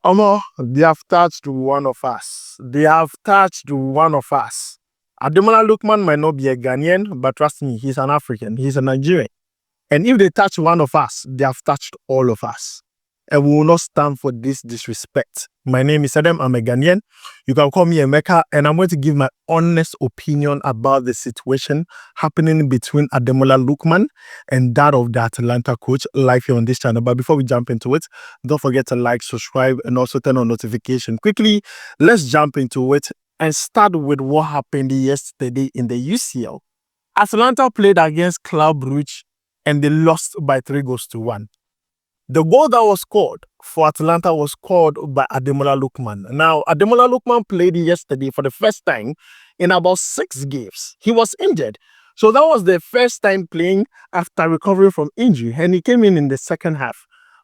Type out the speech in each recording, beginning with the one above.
Omo, they have touched one of us. They have touched one of us. Ademola Lookman might not be a Ghanaian, but trust me, he's an African. He's a Nigerian. And if they touch one of us, they have touched all of us. And we will not stand for this disrespect. My name is Adam. I'm a Ghanaian. You can call me Emeka, and I'm going to give my honest opinion about the situation happening between Ademola Lookman and that of the Atalanta coach live here on this channel. But before we jump into it, don't forget to like, subscribe, and also turn on notification. Quickly, let's jump into it and start with what happened yesterday in the UCL. Atalanta played against Club Brugge and they lost by 3-1. The goal that was scored for Atalanta was scored by Ademola Lookman. Now, Ademola Lookman played yesterday for the first time in about 6 games. He was injured. So that was the first time playing after recovering from injury, and he came in the second half.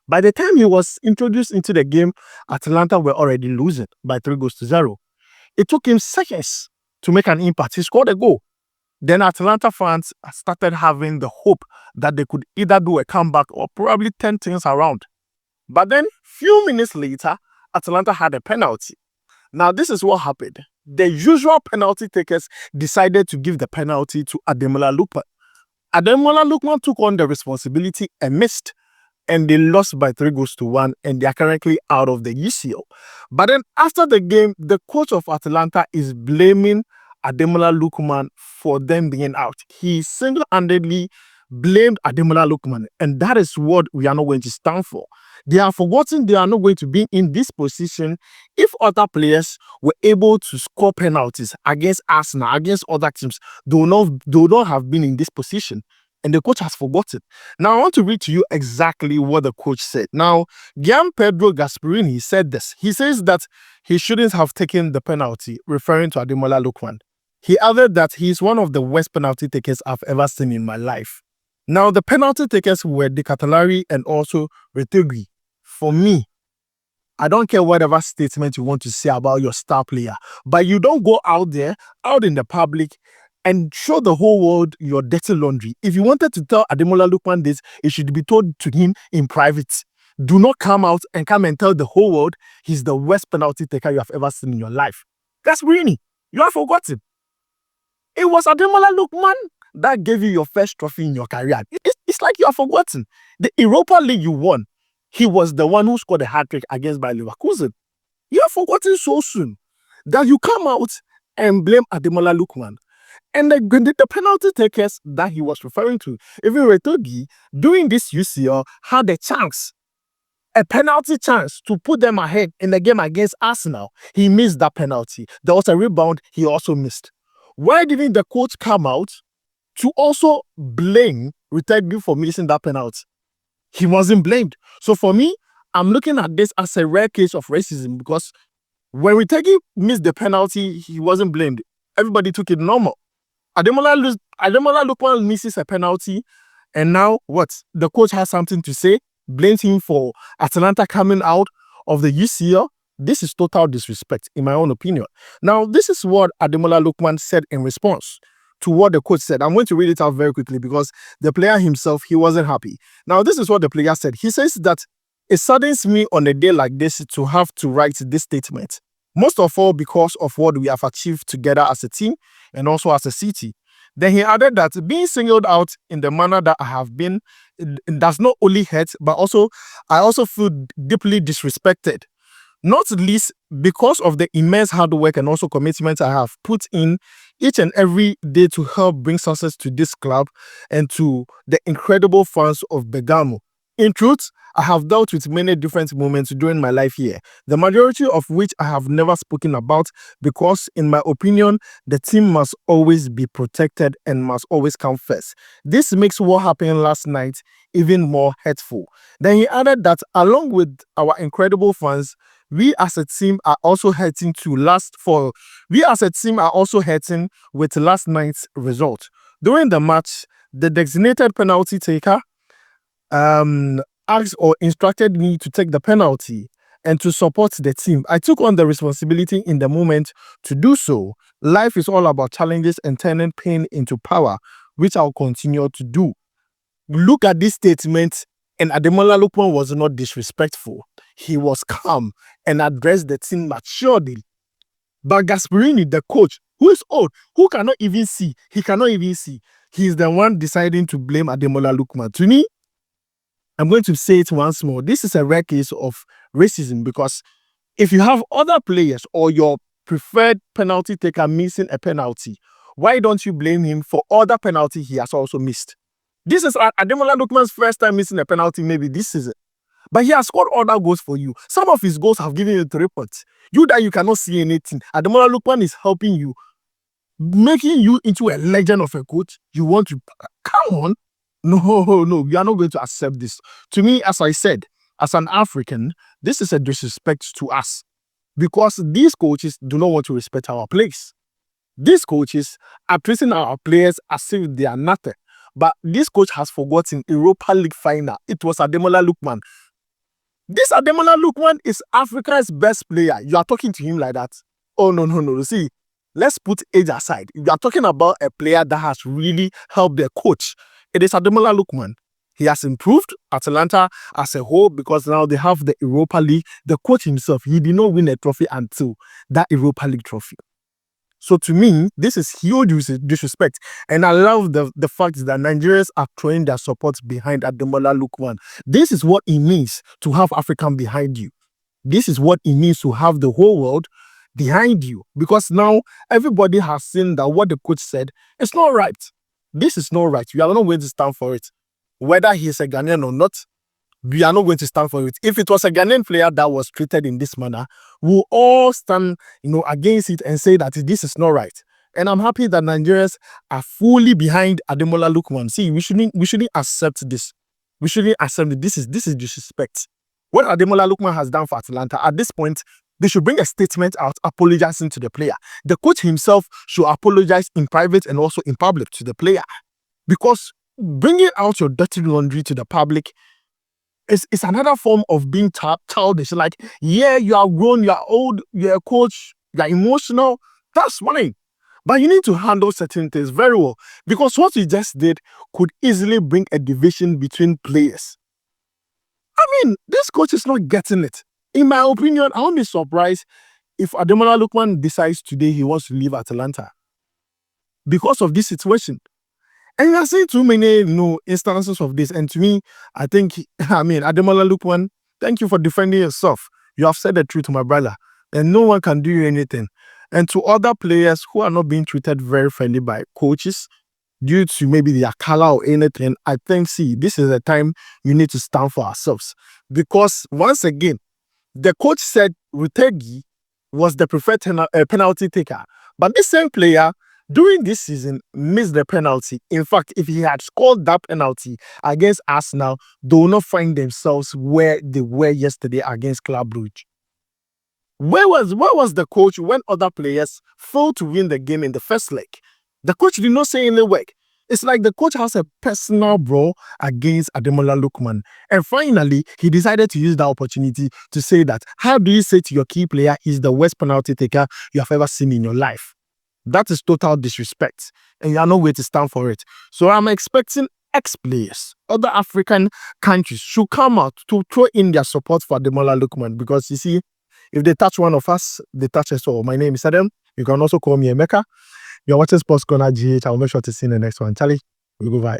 By the time he was introduced into the game, Atalanta were already losing by 3-0. It took him seconds to make an impact. He scored a goal. Then Atalanta fans started having the hope that they could either do a comeback or probably turn things around. But then, few minutes later, Atalanta had a penalty. Now, this is what happened. The usual penalty takers decided to give the penalty to Ademola Lookman. Ademola Lookman took on the responsibility and missed, and they lost by 3-1, and they are currently out of the UCL. But then, after the game, the coach of Atalanta is blaming Ademola Lookman for them being out. He single-handedly blamed Ademola Lookman, and that is what we are not going to stand for. They have forgotten they are not going to be in this position if other players were able to score penalties against Arsenal, against other teams. They will not have been in this position, and the coach has forgotten. Now, I want to read to you exactly what the coach said. Now, Gian Piero Gasperini said this. He says that he shouldn't have taken the penalty, referring to Ademola Lookman. He added that he is one of the worst penalty takers I've ever seen in my life. Now, the penalty takers were De Catalari and also Retegui. For me, I don't care whatever statement you want to say about your star player, but you don't go out there, out in the public, and show the whole world your dirty laundry. If you wanted to tell Ademola Lookman this, it should be told to him in private. Do not come out and tell the whole world he's the worst penalty taker you have ever seen in your life. Gasperini, you have forgotten. It was Ademola Lookman that gave you your first trophy in your career. It's like you have forgotten. The Europa League you won, he was the one who scored a hat-trick against Bayer Leverkusen. You have forgotten so soon that you come out and blame Ademola Lookman. And the penalty takers that he was referring to, even Retegui, during this UCL, had a penalty chance to put them ahead in the game against Arsenal. He missed that penalty. There was a rebound he also missed. Why didn't the coach come out to also blame Retegui for missing that penalty? He wasn't blamed. So for me, I'm looking at this as a rare case of racism, because when Retegui missed the penalty, he wasn't blamed. Everybody took it normal. Ademola Lookman misses a penalty, and now what? The coach has something to say, blames him for Atalanta coming out of the UCL. This is total disrespect, in my own opinion. Now, this is what Ademola Lookman said in response to what the coach said. I'm going to read it out very quickly because the player himself, he wasn't happy. Now, this is what the player said. He says that it saddens me on a day like this to have to write this statement. Most of all because of what we have achieved together as a team and also as a city. Then he added that being singled out in the manner that I have been does not only hurt, but I also feel deeply disrespected. Not least because of the immense hard work and also commitment I have put in each and every day to help bring success to this club and to the incredible fans of Bergamo. In truth, I have dealt with many different moments during my life here, the majority of which I have never spoken about because, in my opinion, the team must always be protected and must always come first. This makes what happened last night even more hurtful. Then he added that along with our incredible fans, we as a team are also hurting with last night's result. During the match, the designated penalty taker asked or instructed me to take the penalty and to support the team. I took on the responsibility in the moment to do so. Life is all about challenges and turning pain into power, which I'll continue to do. Look at this statement And Ademola Lookman was not disrespectful. He was calm and addressed the team maturely. But Gasperini, the coach, who is old, who cannot even see, he cannot even see. He's the one deciding to blame Ademola Lookman. To me, I'm going to say it once more. This is a rare case of racism, because if you have other players or your preferred penalty taker missing a penalty, why don't you blame him for other penalty he has also missed? This is Ademola Lookman's first time missing a penalty maybe this season. But he has scored other goals for you. Some of his goals have given you 3 points. You that you cannot see anything. Ademola Lookman is helping you, making you into a legend of a coach. You want to come on? No, you are not going to accept this. To me, as I said, as an African, this is a disrespect to us, because these coaches do not want to respect our place. These coaches are treating our players as if they are nothing. But this coach has forgotten Europa League final. It was Ademola Lookman. This Ademola Lookman is Africa's best player. You are talking to him like that? Oh, no. See, let's put age aside. You are talking about a player that has really helped their coach. It is Ademola Lookman. He has improved Atalanta as a whole, because now they have the Europa League. The coach himself, he did not win a trophy until that Europa League trophy. So to me, this is huge disrespect. And I love the fact that Nigerians are throwing their support behind Ademola Lookman. This is what it means to have African behind you. This is what it means to have the whole world behind you. Because now everybody has seen that what the coach said is not right. This is not right. We are not going to stand for it. Whether he is a Ghanaian or not, we are not going to stand for it. If it was a Ghanaian player that was treated in this manner, we'll all stand, against it and say that this is not right. And I'm happy that Nigerians are fully behind Ademola Lookman. See, we shouldn't accept this. We shouldn't accept it. This is disrespect. What Ademola Lookman has done for Atalanta, at this point, they should bring a statement out apologizing to the player. The coach himself should apologize in private and also in public to the player. Because bringing out your dirty laundry to the public, it's another form of being childish. Like, yeah, you are grown, you are old, you're a coach, you're emotional. That's fine. But you need to handle certain things very well. Because what you just did could easily bring a division between players. I mean, this coach is not getting it. In my opinion, I won't be surprised if Ademola Lookman decides today he wants to leave Atalanta because of this situation. And you are seeing too many instances of this. And to me, I think, Ademola Lookman, thank you for defending yourself. You have said the truth, my brother. And no one can do you anything. And to other players who are not being treated very fairly by coaches due to maybe their color or anything, I think, this is a time you need to stand for ourselves. Because once again, the coach said Rutegi was the preferred penalty taker. But this same player, during this season, missed the penalty. In fact, if he had scored that penalty against Arsenal, they will not find themselves where they were yesterday against Club Brugge. Where was the coach when other players failed to win the game in the first leg? The coach did not say any word. It's like the coach has a personal brawl against Ademola Lookman. And finally, he decided to use that opportunity to say that, how do you say to your key player he's the worst penalty taker you have ever seen in your life? That is total disrespect, and you are no way to stand for it. So I'm expecting ex-players, other African countries should come out to throw in their support for Ademola Lookman, because you see, if they touch one of us, they touch us all. My name is Adam. You can also call me Emeka. You're watching Sports Corner GH. I'll make sure to see you in the next one. Charlie, we'll go bye.